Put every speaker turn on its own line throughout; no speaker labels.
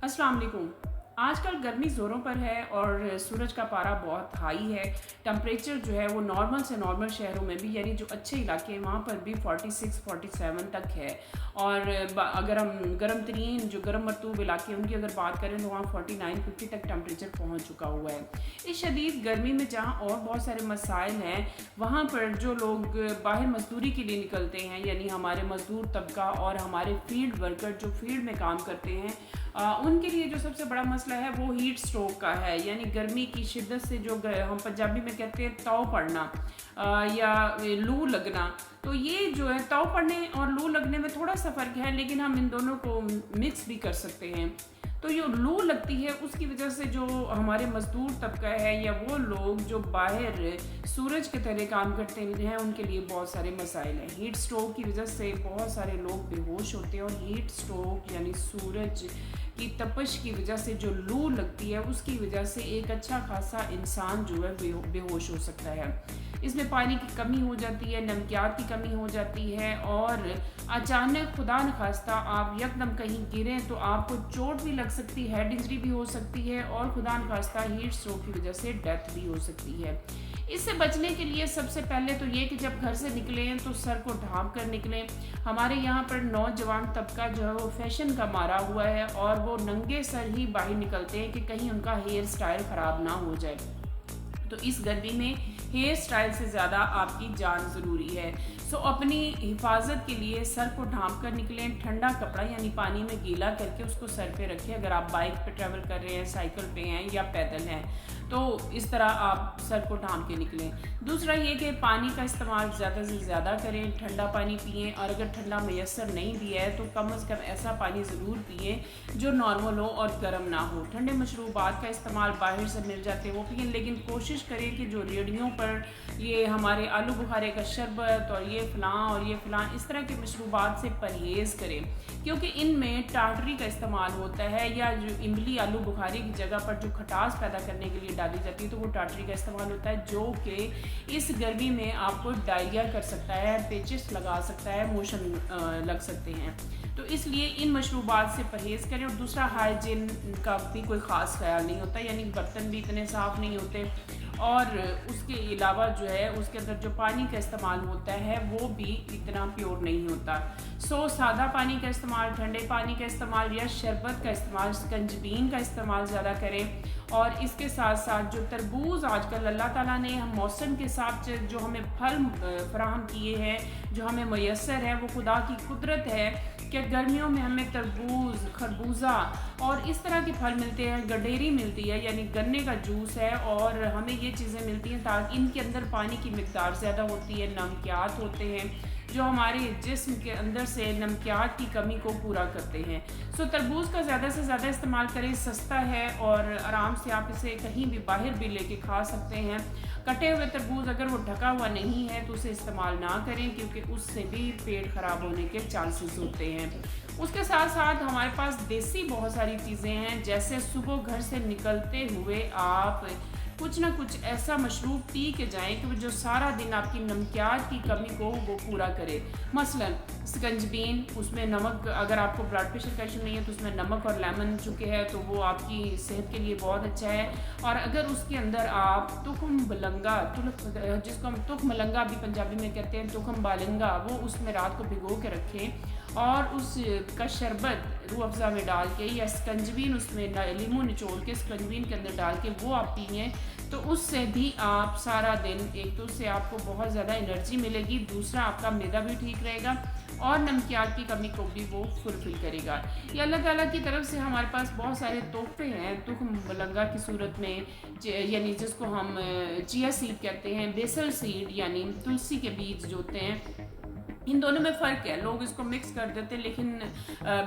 अस्सलाम वालेकुम। आजकल गर्मी ज़ोरों पर है और सूरज का पारा बहुत हाई है। टेम्परेचर जो है वो नॉर्मल से नॉर्मल शहरों में भी, यानी जो अच्छे इलाके हैं वहाँ पर भी 46-47 तक है। और अगर हम गर्म तरीन जो गर्म मरतूब इलाके हैं उनकी अगर बात करें तो वहाँ 49-50 तक टेम्परेचर पहुँच चुका हुआ है। इस शदीद गर्मी में जहाँ और बहुत सारे मसाइल हैं, वहाँ पर जो लोग बाहर मजदूरी के लिए निकलते हैं, यानी हमारे मजदूर तबका और हमारे फील्ड वर्कर जो फील्ड में काम करते हैं, उनके लिए जो सबसे बड़ा मसला है वो हीट स्ट्रोक का है। यानी गर्मी की शिद्दत से जो हम पंजाबी में कहते हैं ताव पड़ना या लू लगना। तो ये जो है ताव पड़ने और लू लगने में थोड़ा सा फ़र्क है, लेकिन हम इन दोनों को मिक्स भी कर सकते हैं। तो जो लू लगती है उसकी वजह से जो हमारे मज़दूर तबका है या वो लोग जो बाहर सूरज के तरह काम करते हैं उनके लिए बहुत सारे मसाइल हैं। हीट स्ट्रोक की वजह से बहुत सारे लोग बेहोश होते हैं, और हीट स्ट्रोक यानी सूरज की तपश की वजह से जो लू लगती है उसकी वजह से एक अच्छा खासा इंसान जो है बेहोश हो सकता है। इसमें पानी की कमी हो जाती है, नमकियात की कमी हो जाती है, और अचानक खुदा न खास्ता आप यकदम कहीं गिरें तो आपको चोट भी लग सकती है, हेड इंजरी भी हो सकती है, और खुदा न खास्ता हीट स्ट्रोक की वजह से डेथ भी हो सकती है। इससे बचने के लिए सबसे पहले तो ये कि जब घर से निकलें तो सर को ढाँप कर निकलें। हमारे यहाँ पर नौजवान तबका जो है वो फैशन का मारा हुआ है और वो नंगे सर ही बाहर निकलते हैं कि कहीं उनका हेयर स्टाइल ख़राब ना हो जाए। तो इस गर्मी में हेयर स्टाइल से ज़्यादा आपकी जान ज़रूरी है। सो अपनी हिफाजत के लिए सर को ढाँप कर निकलें। ठंडा कपड़ा यानी पानी में गीला करके उसको सर पे रखें। अगर आप बाइक पे ट्रैवल कर रहे हैं, साइकिल पे हैं या पैदल हैं, तो इस तरह आप सर को ढाँप के निकलें। दूसरा ये कि पानी का इस्तेमाल ज़्यादा से ज़्यादा करें, ठंडा पानी पिएँ, और अगर ठंडा मैसर नहीं भी है तो कम से कम ऐसा पानी ज़रूर पिएँ जो नॉर्मल हो और गर्म ना हो। ठंडे मशरूबात का इस्तेमाल बाहर से मिल जाते हैं वो पिएँ, लेकिन कोशिश करें कि जो रेडियो पर ये हमारे आलू बुखारे का शरबत और ये फ़लाँ इस तरह के मशरूबात से परहेज़ करें, क्योंकि इनमें टाटरी का इस्तेमाल होता है, या जो इमली आलू बुखारे की जगह पर जो खटास पैदा करने के लिए डाली जाती है तो वो टाटरी का इस्तेमाल होता है, जो कि इस गर्मी में आपको डायरिया कर सकता है, पेचिस लगा सकता है, मोशन लग सकते हैं। तो इसलिए इन मशरूबात से परहेज़ करें। और दूसरा, हाइजीन का भी कोई ख़ास ख्याल नहीं होता, यानी बर्तन भी इतने साफ़ नहीं होते, और उसके अलावा जो है उसके अंदर जो पानी का इस्तेमाल होता है वो भी इतना प्योर नहीं होता। सो सादा पानी का इस्तेमाल, ठंडे पानी का इस्तेमाल या शरबत का इस्तेमाल, स्कंजबीन का इस्तेमाल ज़्यादा करें। और इसके साथ साथ जो तरबूज़ आजकल अल्लाह ताला ने हम मौसम के साथ जो हमें फल फराहम किए हैं, जो हमें मैसर है, वो खुदा की कुदरत है कि गर्मियों में हमें तरबूज़, खरबूजा और इस तरह के फल मिलते हैं। गडेरी मिलती है यानी गन्ने का जूस है, और हमें ये चीज़ें मिलती हैं ताकि इनके अंदर पानी की मिक़दार ज़्यादा होती है, नमकियात होते हैं जो हमारे जिस्म के अंदर से नमकियात की कमी को पूरा करते हैं। सो तरबूज़ का ज़्यादा से ज़्यादा इस्तेमाल करें, सस्ता है और आराम से आप इसे कहीं भी बाहर भी लेके खा सकते हैं। कटे हुए तरबूज़ अगर वो ढका हुआ नहीं है तो उसे इस्तेमाल ना करें, क्योंकि उससे भी पेट ख़राब होने के चांसेस होते हैं। उसके साथ साथ हमारे पास देसी बहुत सारी चीज़ें हैं, जैसे सुबह घर से निकलते हुए आप कुछ ना कुछ ऐसा मशरूब पी के जाएँ कि वो जो सारा दिन आपकी नमकियात की कमी को वो पूरा करे। मसलन स्कंजबीन, उसमें नमक, अगर आपको ब्लड प्रेशर का इशू नहीं है तो उसमें नमक और लेमन चुके हैं तो वो आपकी सेहत के लिए बहुत अच्छा है। और अगर उसके अंदर आप तुख्म बलंगा, जिसको हम तुख्म मलंगा भी पंजाबी में कहते हैं, तुख्म बालंगा, वो उसमें रात को भिगो के रखें और उसका शरबत रूह अफ़ज़ा में डाल के या स्कंजबीन उसमें नींबू निचोड़ के स्कंजबीन के अंदर डाल के वो आप पिएँ, तो उससे भी आप सारा दिन, एक तो उससे आपको बहुत ज़्यादा एनर्जी मिलेगी, दूसरा आपका मैदा भी ठीक रहेगा और नमकियात की कमी को भी वो फुलफिल करेगा। ये अल्लाह ताला की तरफ से हमारे पास बहुत सारे तोहफे हैं तुख्म बलंगा की सूरत में, यानी जिसको हम चिया सीड कहते हैं, बेसल सीड यानी तुलसी के बीज जो होते हैं, इन दोनों में फ़र्क है, लोग इसको मिक्स कर देते हैं, लेकिन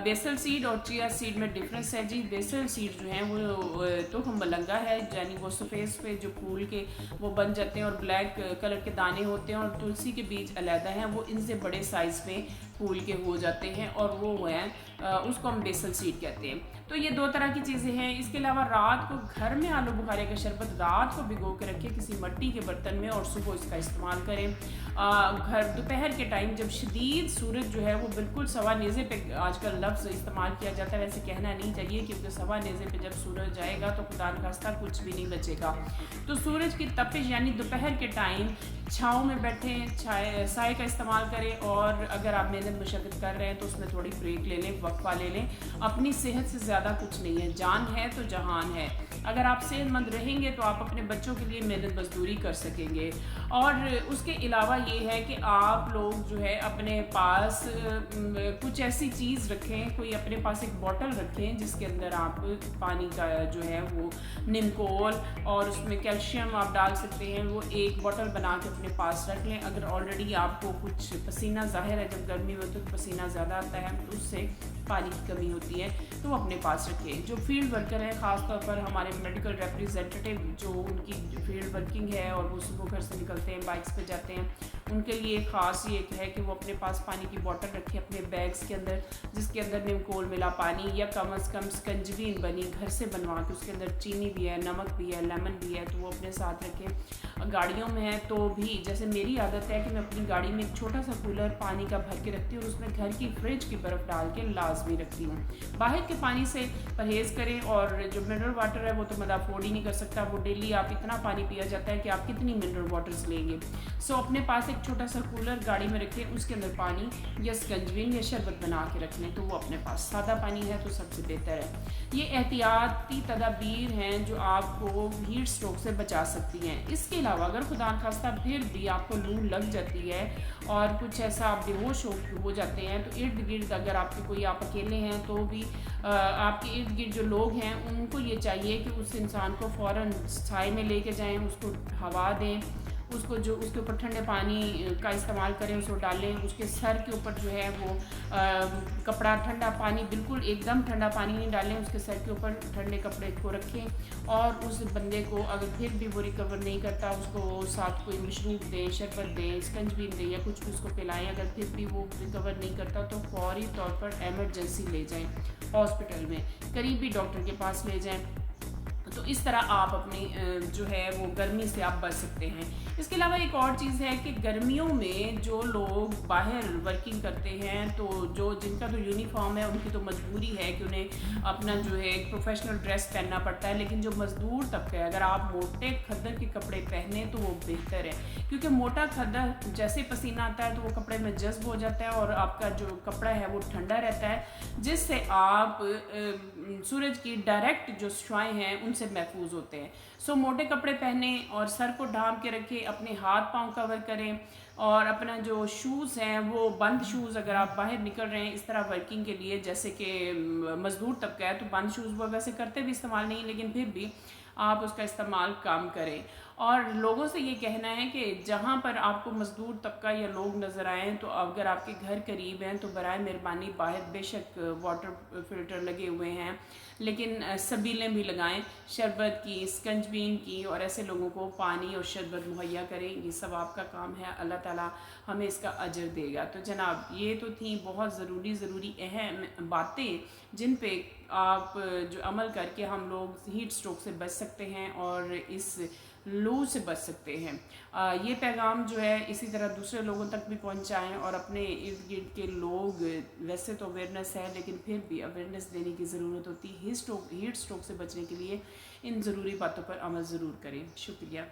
बेसल सीड और चिया सीड में डिफरेंस है जी। बेसल सीड जो है वो तुख्म बलंगा है, यानी वो सफ़ेद सफ़ेद जो फूल के वो बन जाते हैं और ब्लैक कलर के दाने होते हैं, और तुलसी के बीज अलहदा हैं, वो इनसे बड़े साइज़ में फूल के हो जाते हैं, और वो हैं उसको हम बेसल सीड कहते हैं। तो ये दो तरह की चीज़ें हैं। इसके अलावा रात को घर में आलू बुखारे का शरबत रात को भिगो के रखें किसी मिट्टी के बर्तन में, और सुबह इसका इस्तेमाल करें। घर दोपहर के टाइम जब शदीद सूरज जो है वो बिल्कुल सवा नेज़े पे आजकल लफ्ज़ इस्तेमाल किया जाता है, वैसे कहना नहीं चाहिए, क्योंकि सवा नेज़े पे जब सूरज जाएगा तो खुदा न खास्ता कुछ भी नहीं बचेगा। तो सूरज की तपिश यानी दोपहर के टाइम छाँव में बैठें, साए का इस्तेमाल करें, और अगर आप मेहनत मशक्क़त कर रहे हैं तो उसमें थोड़ी ब्रेक ले लें, वक्फा ले लें। अपनी सेहत से ज़्यादा कुछ नहीं है, जान है तो जहान है। अगर आप सेहतमंद रहेंगे तो आप अपने बच्चों के लिए मेहनत मजदूरी कर सकेंगे। और उसके अलावा ये है कि आप लोग जो है अपने पास कुछ ऐसी चीज़ रखें, कोई अपने पास एक बॉटल रखें जिसके अंदर आप पानी का जो है वो निमकोल और उसमें कैल्शियम आप डाल सकते हैं, वो एक बॉटल बना के अपने पास रख लें। अगर ऑलरेडी आपको कुछ पसीना, ज़ाहिर है जब गर्मी में तो पसीना ज़्यादा आता है तो उससे पानी की कमी होती है, तो वो अपने पास रखें। जो फील्ड वर्कर हैं, ख़ासतौर पर हमारे मेडिकल रिप्रेजेंटेटिव जो उनकी फील्ड वर्किंग है और वो सुबह घर से निकलते हैं, बाइक्स पे जाते हैं, उनके लिए ख़ास ये है कि वो अपने पास पानी की बोतल रखें अपने बैग्स के अंदर, जिसके अंदर निमकोल मिला पानी या कम अज़ कम स्कंजबीन बनी घर से बनवा के उसके अंदर चीनी भी है, नमक भी है, लेमन भी है, तो वो अपने साथ रखें। गाड़ियों में है तो भी, जैसे मेरी आदत है कि मैं अपनी गाड़ी में एक छोटा सा कूलर पानी का भर के रखती हूँ और उसमें घर की फ्रिज की बर्फ़ डाल के लाजमी रखती हूँ। बाहर के पानी से परहेज़ करें, और जो मिनरल वाटर है वो तो मदा अफोर्ड ही नहीं कर सकता, वो डेली आप इतना पानी पिया जाता है कि आप कितनी मिनरल वाटर्स लेंगे। सो अपने पास एक छोटा सा कूलर गाड़ी में रखें, उसके अंदर पानी या स्कंजबीन या शरबत बना के रख लें, तो वो अपने पास सादा पानी है तो सबसे बेहतर है। ये एहतियाती तदाबीर हैं जो आपको हीट स्ट्रोक से बचा सकती हैं। इसके अलावा अगर खुदा न खास्ता फिर भी आपको लू लग जाती है और कुछ ऐसा आप बेहोश हो जाते हैं, तो इर्द गिर्द अगर आपके कोई, आप अकेले हैं तो भी आपके इर्द गिर्द जो लोग हैं उनको ये चाहिए कि उस इंसान को फ़ौरन साए में लेके जाएं, उसको हवा दें, उसको जो उसके ऊपर ठंडे पानी का इस्तेमाल करें, उसको डालें, उसके सर के ऊपर जो है वो कपड़ा, ठंडा पानी, बिल्कुल एकदम ठंडा पानी नहीं डालें, उसके सर के ऊपर ठंडे कपड़े को रखें। और उस बंदे को अगर फिर भी वो रिकवर नहीं करता, उसको साथ कोई मशरूब दें, शरबत दें, स्कंजबीन दें या कुछ भी उसको पिलाएं। अगर फिर भी वो रिकवर नहीं करता तो फौरी तौर पर एमरजेंसी ले जाएँ, हॉस्पिटल में करीबी डॉक्टर के पास ले जाएँ। तो इस तरह आप अपनी जो है वो गर्मी से आप बच सकते हैं। इसके अलावा एक और चीज़ है कि गर्मियों में जो लोग बाहर वर्किंग करते हैं, तो जो जिनका तो यूनिफॉर्म है उनकी तो मजबूरी है कि उन्हें अपना जो है एक प्रोफेशनल ड्रेस पहनना पड़ता है, लेकिन जो मज़दूर तबका है, अगर आप मोटे खद्दर के कपड़े पहने तो वो बेहतर है, क्योंकि मोटा खद्दर जैसे पसीना आता है तो वो कपड़े में जज्ब हो जाता है और आपका जो कपड़ा है वो ठंडा रहता है, जिससे आप सूरज की डायरेक्ट जो शुआएं हैं उनसे महफूज होते हैं। सो मोटे कपड़े पहने और सर को ढांप के रखें, अपने हाथ पांव कवर करें, और अपना जो शूज़ हैं वो बंद शूज़, अगर आप बाहर निकल रहे हैं इस तरह वर्किंग के लिए, जैसे कि मज़दूर तबका है तो बंद शूज़ वो वैसे करते भी इस्तेमाल नहीं, लेकिन फिर भी आप उसका इस्तेमाल कम करें। और लोगों से ये कहना है कि जहाँ पर आपको मज़दूर तबका या लोग नज़र आएँ, तो अगर आपके घर करीब हैं तो बराए मेहरबानी बाहर बेशक वाटर फ़िल्टर लगे हुए हैं, लेकिन सबीलें भी लगाएं, शरबत की, स्कंजबीन की, और ऐसे लोगों को पानी और शरबत मुहैया करें। ये सब आपका काम है, अल्लाह ताला हमें इसका अजर देगा। तो जनाब, ये तो थी बहुत ज़रूरी अहम बातें जिन पे आप जो अमल करके हम लोग हीट स्ट्रोक से बच सकते हैं और इस लू से बच सकते हैं। ये पैगाम जो है इसी तरह दूसरे लोगों तक भी पहुंचाएं, और अपने इर्द गिर्द के लोग, वैसे तो अवेयरनेस है लेकिन फिर भी अवेयरनेस देने की ज़रूरत होती है। हीट स्ट्रोक से बचने के लिए इन ज़रूरी बातों पर अमल ज़रूर करें। शुक्रिया।